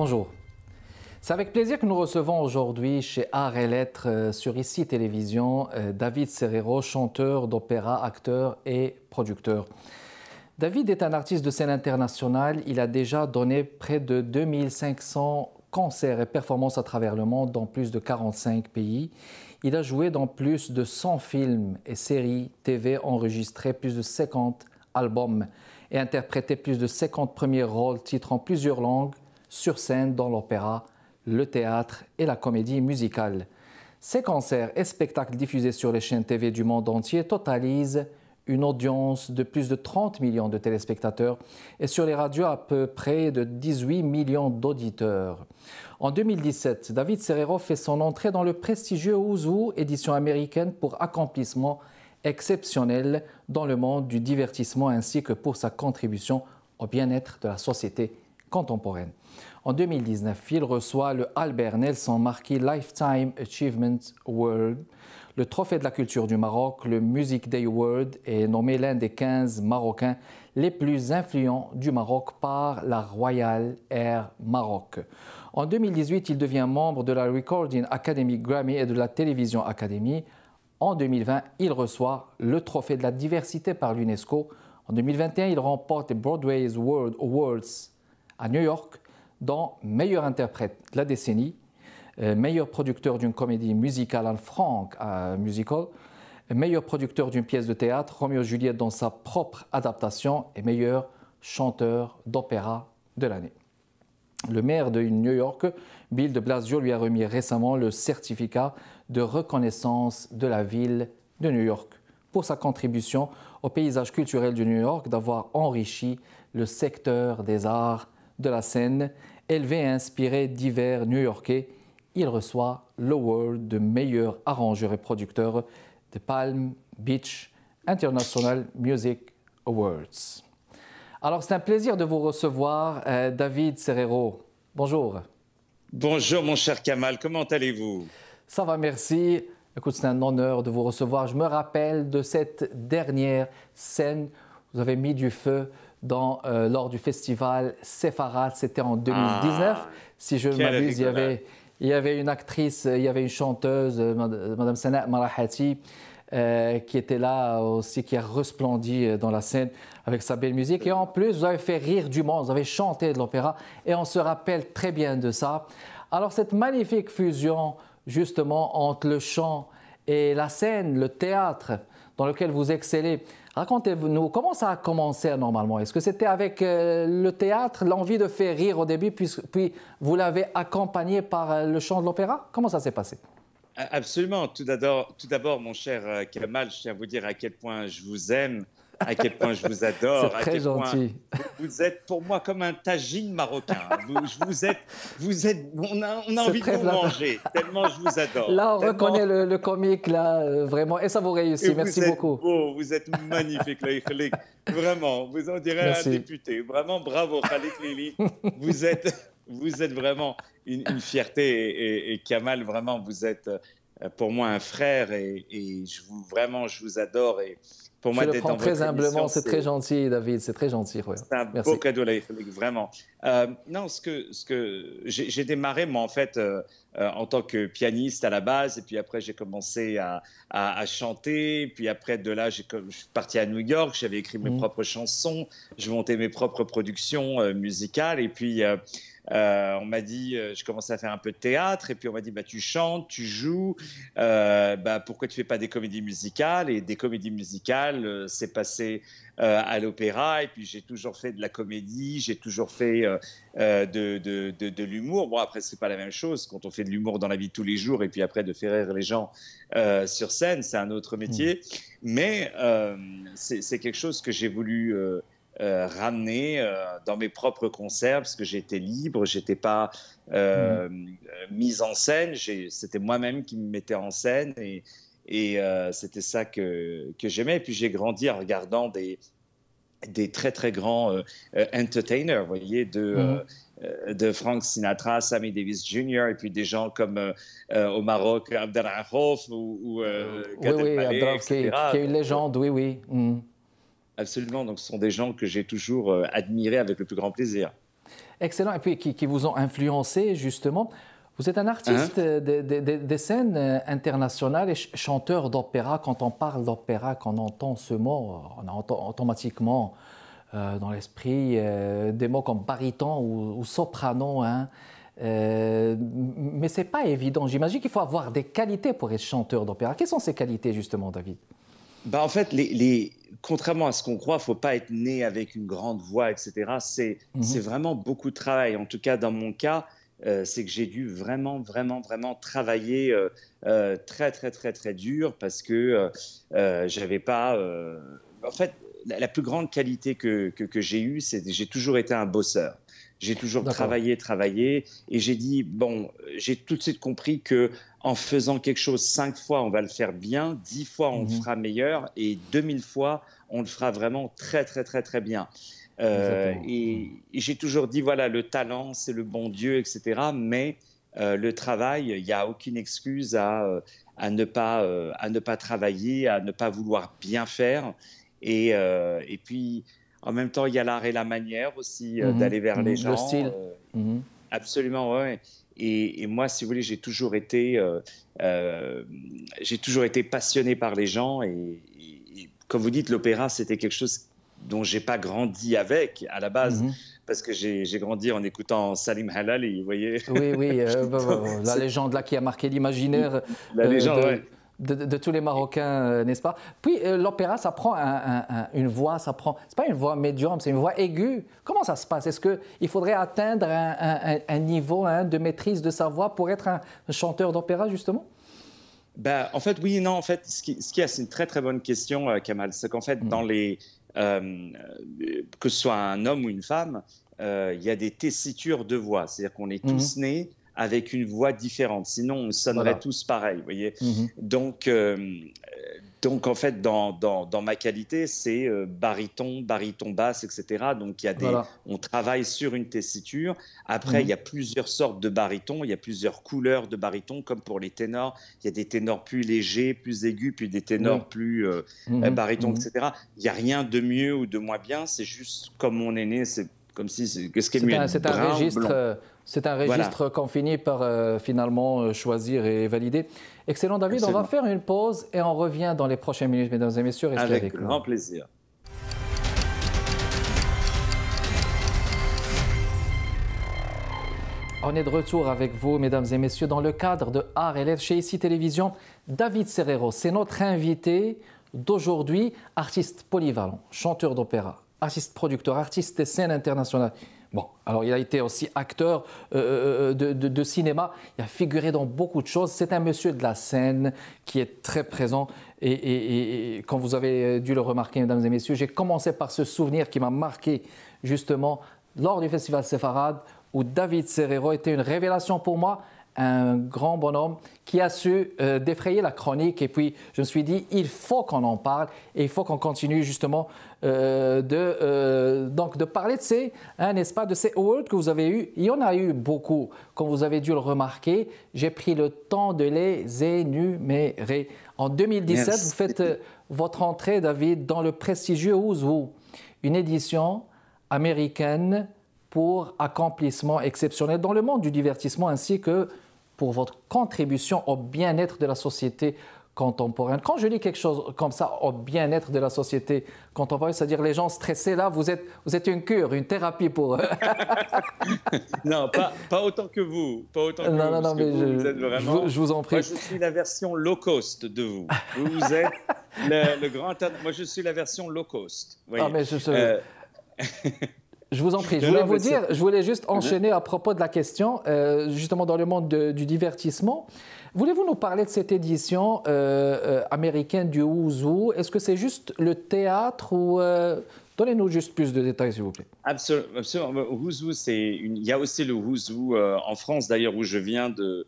Bonjour. C'est avec plaisir que nous recevons aujourd'hui chez Arts et Lettres sur ICI Télévision David Serero, chanteur d'opéra, acteur et producteur. David est un artiste de scène internationale. Il a déjà donné près de 2500 concerts et performances à travers le monde dans plus de 45 pays. Il a joué dans plus de 100 films et séries TV, enregistré plus de 50 albums et interprété plus de 50 premiers rôles, titres en plusieurs langues, sur scène dans l'opéra, le théâtre et la comédie musicale. Ces concerts et spectacles diffusés sur les chaînes TV du monde entier totalisent une audience de plus de 30 millions de téléspectateurs et sur les radios à peu près de 18 millions d'auditeurs. En 2017, David Serero fait son entrée dans le prestigieux Ouzou, édition américaine pour accomplissement exceptionnel dans le monde du divertissement ainsi que pour sa contribution au bien-être de la société contemporaine. En 2019, il reçoit le Albert Nelson Marquis Lifetime Achievement Award. Le trophée de la culture du Maroc, le Music Day Award, est nommé l'un des 15 Marocains les plus influents du Maroc par la Royal Air Maroc. En 2018, il devient membre de la Recording Academy Grammy et de la Television Academy. En 2020, il reçoit le trophée de la diversité par l'UNESCO. En 2021, il remporte les Broadway's World Awards à New York, dont meilleur interprète de la décennie, meilleur producteur d'une comédie musicale en Franck musical, meilleur producteur d'une pièce de théâtre, Roméo et Juliette dans sa propre adaptation, et meilleur chanteur d'opéra de l'année. Le maire de New York, Bill de Blasio, lui a remis récemment le certificat de reconnaissance de la ville de New York pour sa contribution au paysage culturel de New York, d'avoir enrichi le secteur des arts de la scène, élevé et inspiré divers New-Yorkais. Il reçoit l'award de meilleur arrangeur et producteur de Palm Beach International Music Awards. Alors, c'est un plaisir de vous recevoir, David Serero. Bonjour. Bonjour, mon cher Kamal. Comment allez-vous? Ça va, merci. Écoute, c'est un honneur de vous recevoir. Je me rappelle de cette dernière scène. Vous avez mis du feu lors du festival Sepharad, c'était en 2019. Si je ne m'abuse, il y avait une actrice, il y avait une chanteuse, Madame Sana Marahati, qui était là aussi, qui a resplendi dans la scène avec sa belle musique. Et en plus, vous avez fait rire du monde, vous avez chanté de l'opéra et on se rappelle très bien de ça. Alors, cette magnifique fusion, justement, entre le chant et la scène, le théâtre, dans lequel vous excellez. Racontez-nous, comment ça a commencé normalement? Est-ce que c'était avec le théâtre, l'envie de faire rire au début, puis vous l'avez accompagné par le chant de l'opéra? Comment ça s'est passé? Absolument. Tout d'abord, mon cher Kamal, je tiens à vous dire à quel point je vous aime, à quel point je vous adore. C'est très gentil. Vous êtes pour moi comme un tagine marocain. On a envie de vous manger, tellement je vous adore. Là, on reconnaît le comique, là, vraiment, et ça vous réussit. Merci beaucoup. Beau, vous êtes magnifique, Khalid. Vraiment, vous en direz un député. Vraiment, bravo, Khalid Lili. Vous êtes vraiment une fierté. Et Kamal, vraiment, vous êtes pour moi un frère et vraiment, je vous adore. Et pour moi, je le prends très humblement, c'est très gentil, David, c'est très gentil. Ouais. C'est un beau cadeau, vraiment. Non, j'ai démarré, moi, en fait, en tant que pianiste à la base, et puis après, j'ai commencé à chanter, puis après, de là, je suis parti à New York, j'avais écrit mes propres chansons, je montais mes propres productions musicales, et puis on m'a dit, je commençais à faire un peu de théâtre, et puis on m'a dit, bah, tu chantes, tu joues, pourquoi tu fais pas des comédies musicales? Et des comédies musicales, c'est passé à l'opéra, et puis j'ai toujours fait de la comédie, j'ai toujours fait de l'humour. Bon, après, c'est pas la même chose quand on fait de l'humour dans la vie de tous les jours, et puis après de faire rire les gens sur scène, c'est un autre métier. Mais c'est quelque chose que j'ai voulu ramener dans mes propres concerts, parce que j'étais libre, j'étais pas mise en scène, c'était moi-même qui me mettais en scène, et c'était ça que j'aimais. Et puis j'ai grandi en regardant des très très grands entertainers, vous voyez, de Frank Sinatra, Sammy Davis Jr., et puis des gens comme au Maroc, Abdelrahman Khouf ou Gad Elmaleh, etc. Qui est une légende, oui. Absolument, donc ce sont des gens que j'ai toujours admirés avec le plus grand plaisir. Excellent. Et puis qui vous ont influencé, justement. Vous êtes un artiste des scènes internationales et chanteur d'opéra. Quand on parle d'opéra, quand on entend ce mot, on entend automatiquement dans l'esprit des mots comme baryton ou soprano. Hein. Mais ce n'est pas évident. J'imagine qu'il faut avoir des qualités pour être chanteur d'opéra. Quelles sont ces qualités, justement, David? En fait, contrairement à ce qu'on croit, il ne faut pas être né avec une grande voix, etc. C'est vraiment beaucoup de travail. En tout cas, dans mon cas, c'est que j'ai dû vraiment travailler très, très, très, très dur parce que j'avais pas... En fait, la plus grande qualité que j'ai eue, c'est que j'ai toujours été un bosseur. J'ai toujours travaillé, et j'ai dit, bon, j'ai tout de suite compris que en faisant quelque chose 5 fois, on va le faire bien, 10 fois, on le fera meilleur, et 2000 fois, on le fera vraiment très, très, très, très bien. Et j'ai toujours dit, voilà, le talent, c'est le bon Dieu, etc. Mais le travail, il n'y a aucune excuse à ne pas travailler, à ne pas vouloir bien faire. Et puis, en même temps, il y a l'art et la manière aussi d'aller vers les gens. Le style. Absolument, ouais. Et moi, si vous voulez, j'ai toujours été passionné par les gens. Et comme vous dites, l'opéra, c'était quelque chose dont j'ai pas grandi avec à la base. Parce que j'ai grandi en écoutant Salim Halali, vous voyez. Oui, la légende là qui a marqué l'imaginaire. La légende, ouais. De tous les Marocains, n'est-ce pas? Puis l'opéra, ça prend une voix, c'est pas une voix médium, c'est une voix aiguë. Comment ça se passe? Est-ce qu'il faudrait atteindre un niveau de maîtrise de sa voix pour être un chanteur d'opéra, justement? En fait, oui et non. En fait, c'est une très très bonne question, Kamal. C'est qu'en fait, dans que ce soit un homme ou une femme, il y a des tessitures de voix. C'est-à-dire qu'on est tous nés avec une voix différente. Sinon, on sonnerait tous pareil, vous voyez. Donc, en fait, dans ma qualité, c'est baryton, basse, etc. Donc, on travaille sur une tessiture. Après, il y a plusieurs sortes de barytons. Il y a plusieurs couleurs de barytons, comme pour les ténors. Il y a des ténors plus légers, plus aigus, puis des ténors plus barytons, etc. Il n'y a rien de mieux ou de moins bien. C'est juste comme on est né. C'est comme si ce qui est mieux. C'est un registre qu'on finit par finalement choisir et valider. Excellent, David. Absolument. On va faire une pause et on revient dans les prochaines minutes, mesdames et messieurs. Restez avec nous. Avec grand plaisir. On est de retour avec vous, mesdames et messieurs, dans le cadre de Art et Lettres chez ICI Télévision. David Serrero, c'est notre invité d'aujourd'hui, artiste polyvalent, chanteur d'opéra, artiste producteur, artiste des scènes internationales. Bon, alors il a été aussi acteur de cinéma, il a figuré dans beaucoup de choses. C'est un monsieur de la scène qui est très présent et comme vous avez dû le remarquer, mesdames et messieurs, j'ai commencé par ce souvenir qui m'a marqué justement lors du Festival Sepharad où David Serrero était une révélation pour moi. Un grand bonhomme qui a su défrayer la chronique. Et puis, je me suis dit, il faut qu'on en parle et il faut qu'on continue justement de parler de ces, n'est-ce pas, de ces awards que vous avez eus. Il y en a eu beaucoup, comme vous avez dû le remarquer. J'ai pris le temps de les énumérer. En 2017, Merci. Vous faites votre entrée, David, dans le prestigieux Who's Who, une édition américaine pour accomplissement exceptionnel dans le monde du divertissement ainsi que pour votre contribution au bien-être de la société contemporaine. Quand je lis quelque chose comme ça, au bien-être de la société contemporaine, c'est-à-dire les gens stressés, là, vous êtes une cure, une thérapie pour eux. Non, pas autant que vous. Pas autant que non, mais vous êtes vraiment... je vous en prie. Moi, je suis la version low cost de vous. Vous êtes le grand... Moi, je suis la version low cost. Ah, mais je vous en prie. Je voulais juste enchaîner à propos de la question, justement dans le monde du divertissement. Voulez-vous nous parler de cette édition américaine du Who's Who? Est-ce que c'est juste le théâtre ou donnez-nous juste plus de détails, s'il vous plaît. Absolument. Who's Who, il y a aussi le Who's Who en France, d'ailleurs, où je viens de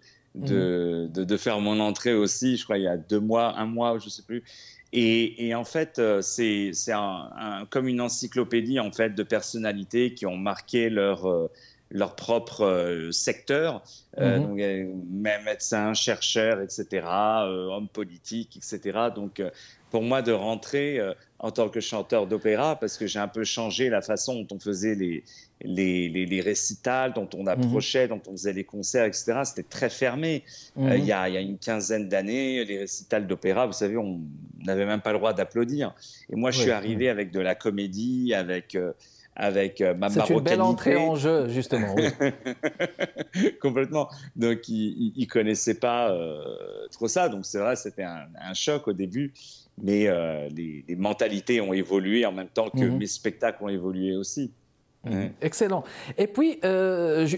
faire mon entrée aussi, je crois, il y a 2 mois, 1 mois, je ne sais plus. Et en fait, c'est comme une encyclopédie en fait, de personnalités qui ont marqué leur leur propre secteur, donc, médecins, chercheurs, etc., hommes politiques, etc. Donc, pour moi, de rentrer en tant que chanteur d'opéra, parce que j'ai un peu changé la façon dont on faisait les récitals, dont on approchait, dont on faisait les concerts, etc. C'était très fermé. Il y a une quinzaine d'années, les récitals d'opéra, vous savez, on n'avait même pas le droit d'applaudir. Et moi, je suis arrivé avec de la comédie, avec ma C'est une belle entrée en jeu, justement. Oui. Complètement. Donc, ils ne connaissaient pas trop ça. Donc, c'est vrai, c'était un choc au début. Mais les mentalités ont évolué en même temps que mes spectacles ont évolué aussi. Excellent. Et puis,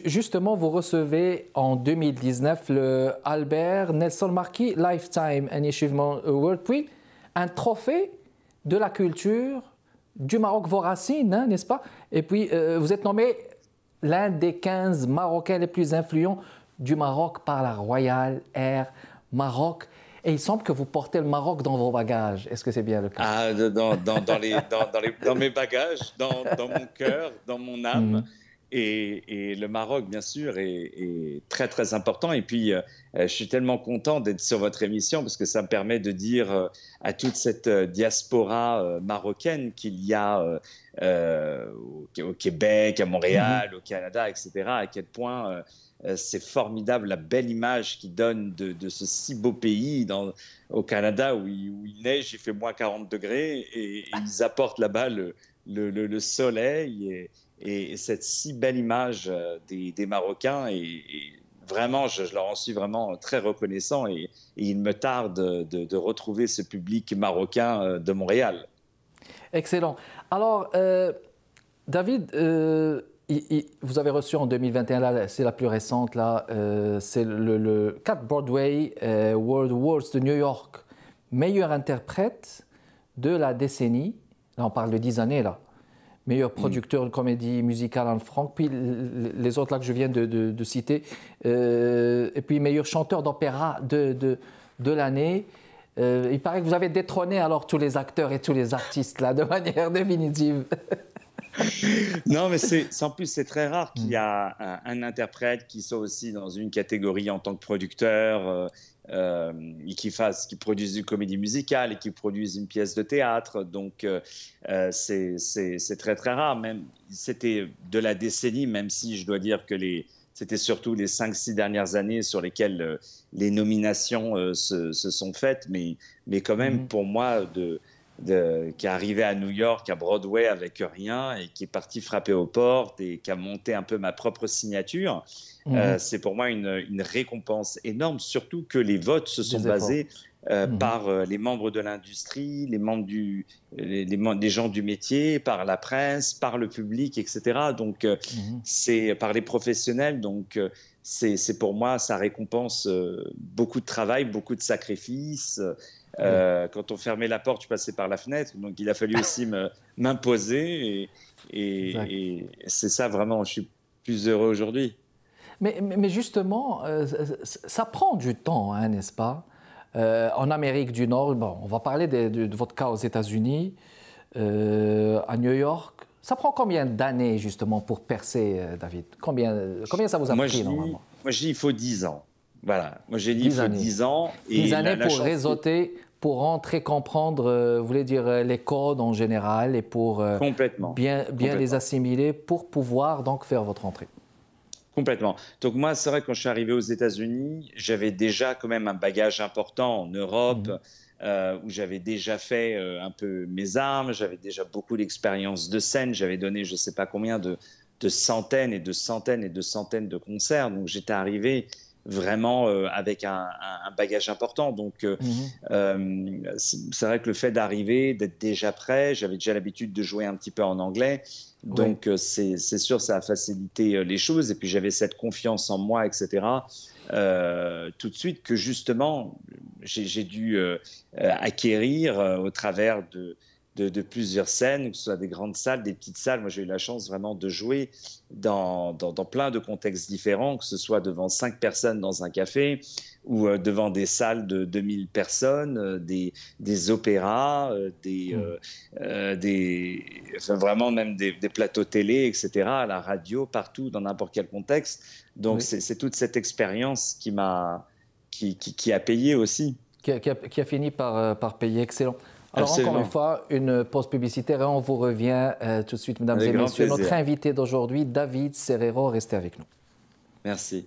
justement, vous recevez en 2019 le Albert Nelson Marquis Lifetime Achievement Award, puis un trophée de la culture du Maroc, vos racines, hein, n'est-ce pas? Et puis, vous êtes nommé l'un des 15 Marocains les plus influents du Maroc par la Royal Air Maroc. Et il semble que vous portez le Maroc dans vos bagages. Est-ce que c'est bien le cas? Ah, dans mes bagages, dans mon cœur, dans mon âme. Et le Maroc, bien sûr, est très, très important. Et puis, je suis tellement content d'être sur votre émission parce que ça me permet de dire à toute cette diaspora marocaine qu'il y a au Québec, à Montréal, au Canada, etc., à quel point c'est formidable la belle image qu'ils donnent de ce si beau pays au Canada où il neige, il fait moins 40 degrés et ils apportent là-bas le soleil et cette si belle image des Marocains. Et vraiment, je leur en suis vraiment très reconnaissant et il me tarde de retrouver ce public marocain de Montréal. Excellent. Alors, David, vous avez reçu en 2021, là, c'est la plus récente, là, c'est le 4 Broadway World Awards de New York, meilleur interprète de la décennie. Là, on parle de 10 années, là. Meilleur producteur de comédie musicale en France, puis les autres là que je viens de citer, et puis meilleur chanteur d'opéra de l'année. Il paraît que vous avez détrôné alors tous les acteurs et tous les artistes là, de manière définitive. Non, mais en plus, c'est très rare qu'il y a un interprète qui soit aussi dans une catégorie en tant que producteur, et qui produise une comédie musicale et qui produise une pièce de théâtre. Donc, c'est très, très rare. Même, c'était de la décennie, même si je dois dire que c'était surtout les 5-6 dernières années sur lesquelles les nominations se sont faites. Mais quand même, pour moi, qui est arrivé à New York, à Broadway avec rien et qui est parti frapper aux portes et qui a monté un peu ma propre signature, c'est pour moi une récompense énorme, surtout que les votes se sont basés par les membres de l'industrie, les gens du métier, par la presse, par le public, etc. Donc, c'est par les professionnels. Donc, c'est pour moi, ça récompense beaucoup de travail, beaucoup de sacrifices. Quand on fermait la porte, je passais par la fenêtre. Donc, il a fallu aussi m'imposer. Et c'est ça, vraiment, je suis plus heureux aujourd'hui. Mais justement, ça prend du temps, hein, n'est-ce pas? En Amérique du Nord, bon, on va parler de votre cas aux États-Unis, à New York. Ça prend combien d'années, justement, pour percer, David? Combien ça vous a pris, normalement? Moi, je dis il faut 10 ans. Voilà. Moi, j'ai dit il faut 10 ans. 10 années pour réseauter, pour rentrer, comprendre, vous voulez dire, les codes en général et pour bien les assimiler pour pouvoir donc faire votre entrée. Complètement. Donc moi, c'est vrai que quand je suis arrivé aux États-Unis, j'avais déjà quand même un bagage important en Europe, où j'avais déjà fait un peu mes armes, j'avais déjà beaucoup d'expérience de scène, j'avais donné je ne sais pas combien de centaines et de centaines et de centaines de concerts. Donc j'étais arrivé vraiment avec un bagage important. Donc c'est vrai que le fait d'arriver, d'être déjà prêt, j'avais déjà l'habitude de jouer un petit peu en anglais. Donc, c'est sûr, ça a facilité les choses. Et puis, j'avais cette confiance en moi, etc. Tout de suite que, justement, j'ai dû acquérir au travers de plusieurs scènes, que ce soit des grandes salles, des petites salles. Moi, j'ai eu la chance vraiment de jouer dans plein de contextes différents, que ce soit devant 5 personnes dans un café ou devant des salles de 2000 personnes, des opéras, enfin, vraiment même des plateaux télé, etc., à la radio, partout, dans n'importe quel contexte. Donc, Oui. c'est toute cette expérience qui a payé aussi. Qui a fini par payer. Excellent. Alors, encore une Absolument. fois, une pause publicitaire et on vous revient tout de suite, mesdames Avec et grand messieurs. Notre plaisir. invité d'aujourd'hui, David Serrero, restez avec nous. Merci.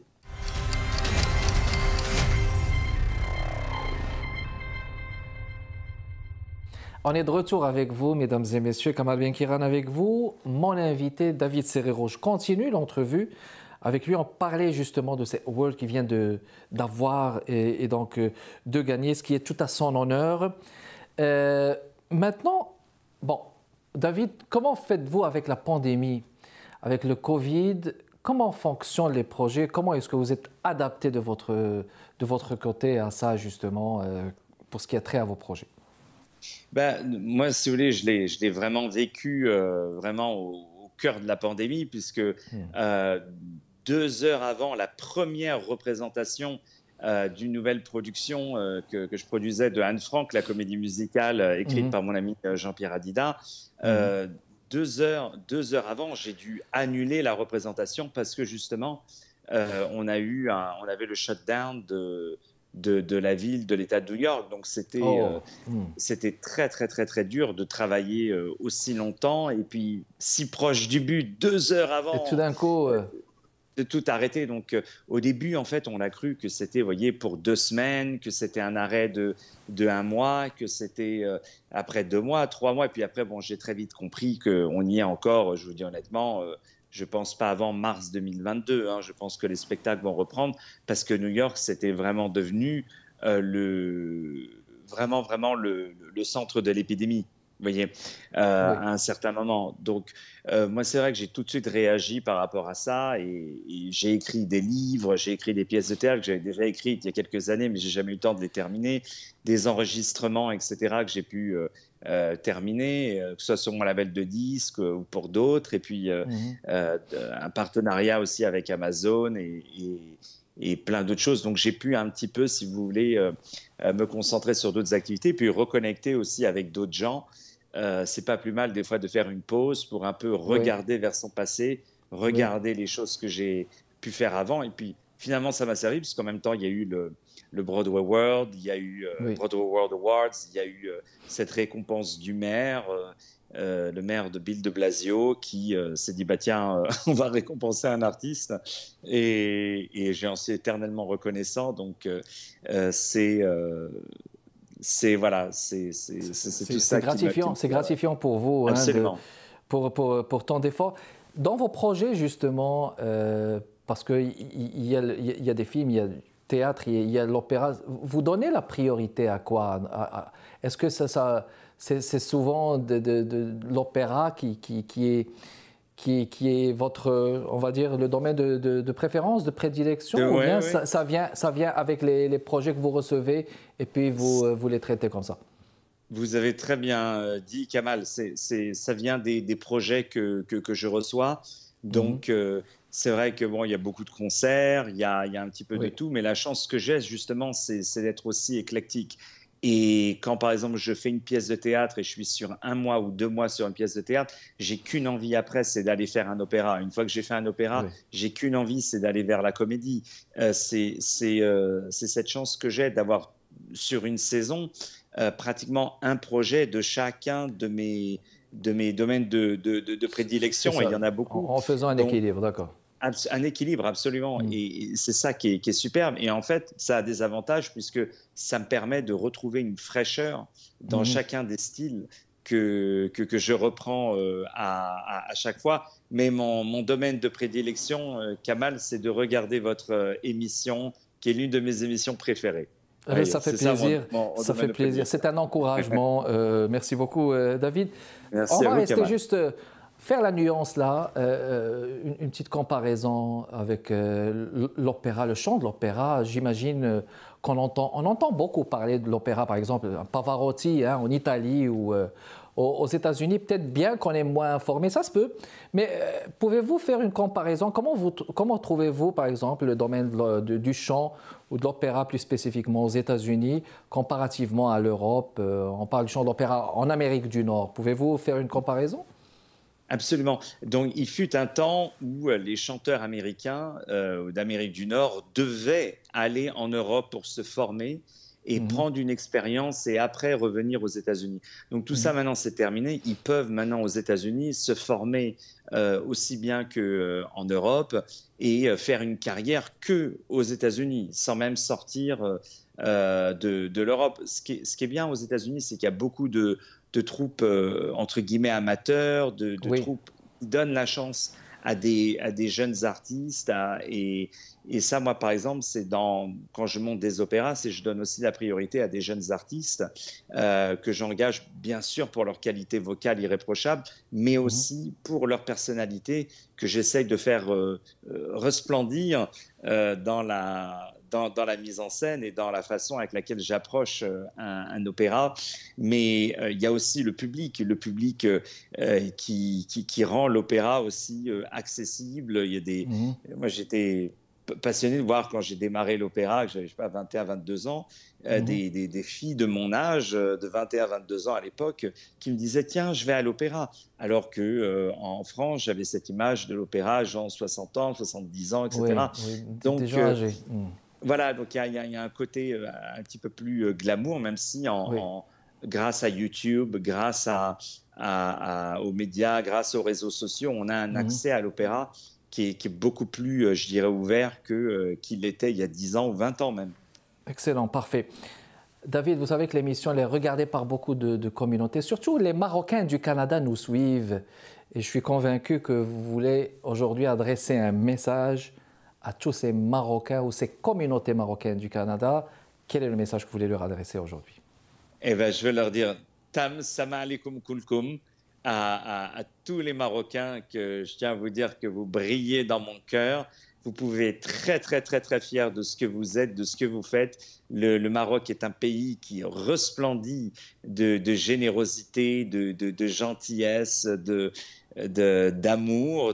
On est de retour avec vous, mesdames et messieurs. Kamal Benkiran avec vous. Mon invité, David Serrero. Je continue l'entrevue. Avec lui, on parlait justement de ces awards qu'il vient d'avoir et donc de gagner, ce qui est tout à son honneur. Maintenant, bon, David, comment faites-vous avec la pandémie, avec le Covid? Comment fonctionnent les projets? Comment est-ce que vous êtes adapté de votre côté à ça, justement, pour ce qui a trait à vos projets? Ben, moi, si vous voulez, je l'ai vraiment vécu vraiment au cœur de la pandémie, puisque 2 heures avant la première représentation d'une nouvelle production que je produisais de Anne Frank, la comédie musicale écrite par mon ami Jean-Pierre Hadida. 2 heures avant, j'ai dû annuler la représentation parce que justement, on avait le shutdown de la ville, de l'État de New York. Donc c'était très, très, très, très dur de travailler aussi longtemps et puis si proche du but, 2 heures Et tout avant. d'un coup, De tout arrêter. Donc, au début, en fait, on a cru que c'était, vous voyez, pour 2 semaines, que c'était un arrêt de 1 mois, que c'était après 2 mois, 3 mois. Et puis après, bon, j'ai très vite compris qu'on y est encore, je vous dis honnêtement, je ne pense pas avant mars 2022. Hein, je pense que les spectacles vont reprendre parce que New York, c'était vraiment devenu vraiment le centre de l'épidémie. Vous voyez, oui. à un certain moment. Donc, moi, c'est vrai que j'ai tout de suite réagi par rapport à ça et j'ai écrit des livres, j'ai écrit des pièces de théâtre que j'avais déjà écrites il y a quelques années, mais j'ai jamais eu le temps de les terminer, des enregistrements, etc., que j'ai pu terminer, que ce soit sur mon label de disques ou pour d'autres, et puis un partenariat aussi avec Amazon et plein d'autres choses. Donc, j'ai pu un petit peu, si vous voulez, me concentrer sur d'autres activités, puis reconnecter aussi avec d'autres gens. C'est pas plus mal des fois de faire une pause pour un peu Oui, regarder vers son passé, oui, regarder les choses que j'ai pu faire avant. Et puis finalement, ça m'a servi parce qu'en même temps, il y a eu le Broadway World, il y a eu oui. Broadway World Awards, il y a eu cette récompense du maire, le maire de Bill de Blasio, qui s'est dit bah tiens, on va récompenser un artiste. Et j'en suis éternellement reconnaissant. Donc c'est voilà, c'est tout C'est ça gratifiant, c'est gratifiant pour vous, hein, absolument. pour tant d'efforts. Dans vos projets, justement, parce qu'il y a des films, il y a du théâtre, il y a l'opéra, vous donnez la priorité à quoi? Est-ce que c'est souvent de l'opéra qui est votre, on va dire, le domaine de préférence, de prédilection, ou bien Ouais, ouais. ça vient avec les projets que vous recevez et puis vous les traitez comme ça? Vous avez très bien dit, Kamal. Ça vient des projets que je reçois. Mhm. Donc, c'est vrai que bon, il y a beaucoup de concerts, il y a un petit peu de Oui, tout, mais la chance que j'ai, justement, c'est d'être aussi éclectique. Et quand, par exemple, je fais une pièce de théâtre et je suis sur 1 mois ou 2 mois sur une pièce de théâtre, j'ai qu'une envie après, c'est d'aller faire un opéra. Une fois que j'ai fait un opéra, oui. j'ai qu'une envie, c'est d'aller vers la comédie. C'est cette chance que j'ai d'avoir sur une saison pratiquement un projet de chacun de mes domaines de C'est prédilection, et il y ça, en a beaucoup. en faisant un Donc, équilibre, d'accord. un équilibre, absolument. Mm. Et c'est ça qui est superbe. Et en fait, ça a des avantages puisque ça me permet de retrouver une fraîcheur dans Mhm. chacun des styles que je reprends à chaque fois. Mais mon domaine de prédilection, Kamal, c'est de regarder votre émission, qui est l'une de mes émissions préférées. Oui, Ça fait c'est ça plaisir, mon ça fait domaine de plaisir. prédilection. C'est un encouragement. Merci beaucoup, David. On Merci à va vous, rester Kamal. juste faire la nuance là, une petite comparaison avec l'opéra, le chant de l'opéra. J'imagine qu'on entend. On entend beaucoup parler de l'opéra, par exemple, Pavarotti hein, en Italie ou aux États-Unis. Peut-être bien qu'on est moins informé, ça se peut. Mais pouvez-vous faire une comparaison? Comment trouvez-vous, par exemple, le domaine du chant ou de l'opéra plus spécifiquement aux États-Unis comparativement à l'Europe? On parle du chant d'opéra en Amérique du Nord. Pouvez-vous faire une comparaison? Absolument. Donc, il fut un temps où les chanteurs américains d'Amérique du Nord devaient aller en Europe pour se former et prendre une expérience et après revenir aux États-Unis. Donc, tout ça, maintenant, c'est terminé. Ils peuvent maintenant aux États-Unis se former aussi bien qu'en Europe et faire une carrière qu'aux États-Unis, sans même sortir de l'Europe. Ce qui est bien aux États-Unis, c'est qu'il y a beaucoup de troupes, entre guillemets, amateurs, de troupes qui donnent la chance à des jeunes artistes. Et ça, moi, par exemple, quand je monte des opéras, je donne aussi la priorité à des jeunes artistes que j'engage, bien sûr, pour leur qualité vocale irréprochable, mais aussi pour leur personnalité que j'essaye de faire resplendir dans la mise en scène et dans la façon avec laquelle j'approche un opéra. Mais il y a aussi le public qui rend l'opéra aussi accessible. Il y a Moi, j'étais passionné de voir quand j'ai démarré l'opéra, que j'avais, je sais pas, 21, 22 ans, des filles de mon âge, de 21, 22 ans à l'époque, qui me disaient « Tiens, je vais à l'opéra ». Alors qu'en France, j'avais cette image de l'opéra, genre 60 ans, 70 ans, etc. Oui, Donc, déjà âgé. Voilà, donc il y a un côté un petit peu plus glamour, même si grâce à YouTube, grâce aux médias, grâce aux réseaux sociaux, on a un accès à l'opéra qui est beaucoup plus, je dirais, ouvert qu'il l'était il y a 10 ans ou 20 ans même. Excellent, parfait. David, vous savez que l'émission elle est regardée par beaucoup de communautés, surtout les Marocains du Canada nous suivent. Et je suis convaincu que vous voulez aujourd'hui adresser un message à tous ces Marocains ou ces communautés marocaines du Canada. Quel est le message que vous voulez leur adresser aujourd'hui? Eh bien, je vais leur dire Tam sama alaikum kulkum à tous les Marocains, que je tiens à vous dire que vous brillez dans mon cœur. Vous pouvez être très, très, très, très fiers de ce que vous êtes, de ce que vous faites. Le Maroc est un pays qui resplendit de générosité, de gentillesse, d'amour,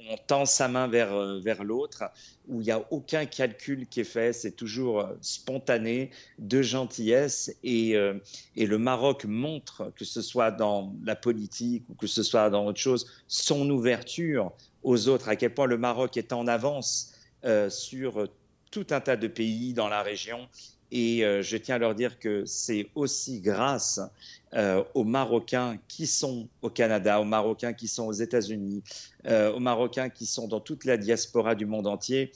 on tend sa main vers l'autre, où il n'y a aucun calcul qui est fait, c'est toujours spontané, de gentillesse. Et le Maroc montre, que ce soit dans la politique ou que ce soit dans autre chose, son ouverture aux autres, à quel point le Maroc est en avance sur tout un tas de pays dans la région. Et je tiens à leur dire que c'est aussi grâce aux Marocains qui sont au Canada, aux Marocains qui sont aux États-Unis, aux Marocains qui sont dans toute la diaspora du monde entier,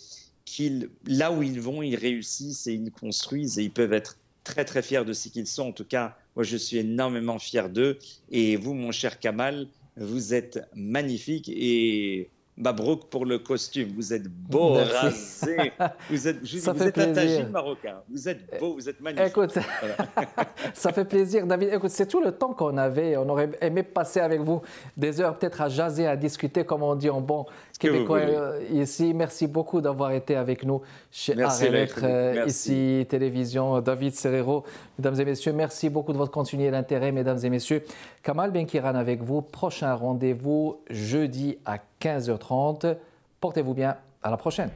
là où ils vont, ils réussissent et ils construisent et ils peuvent être très très fiers de ce qu'ils sont. En tout cas, moi je suis énormément fier d'eux. Et vous, mon cher Kamal, vous êtes magnifique et Mabrouk pour le costume. Vous êtes beau, rasé. Vous êtes un tagine marocain. Vous êtes beau, vous êtes magnifique. Écoute, voilà. Ça fait plaisir, David. Écoute, c'est tout le temps qu'on avait. On aurait aimé passer avec vous des heures peut-être à jaser, à discuter, comme on dit en bon québécois ici. Merci beaucoup d'avoir été avec nous chez Art et Lettres, ici, télévision. David Serero, mesdames et messieurs, merci beaucoup de votre continué d'intérêt, mesdames et messieurs. Kamal Benkiran avec vous. Prochain rendez-vous jeudi à 15h30. Portez-vous bien. À la prochaine.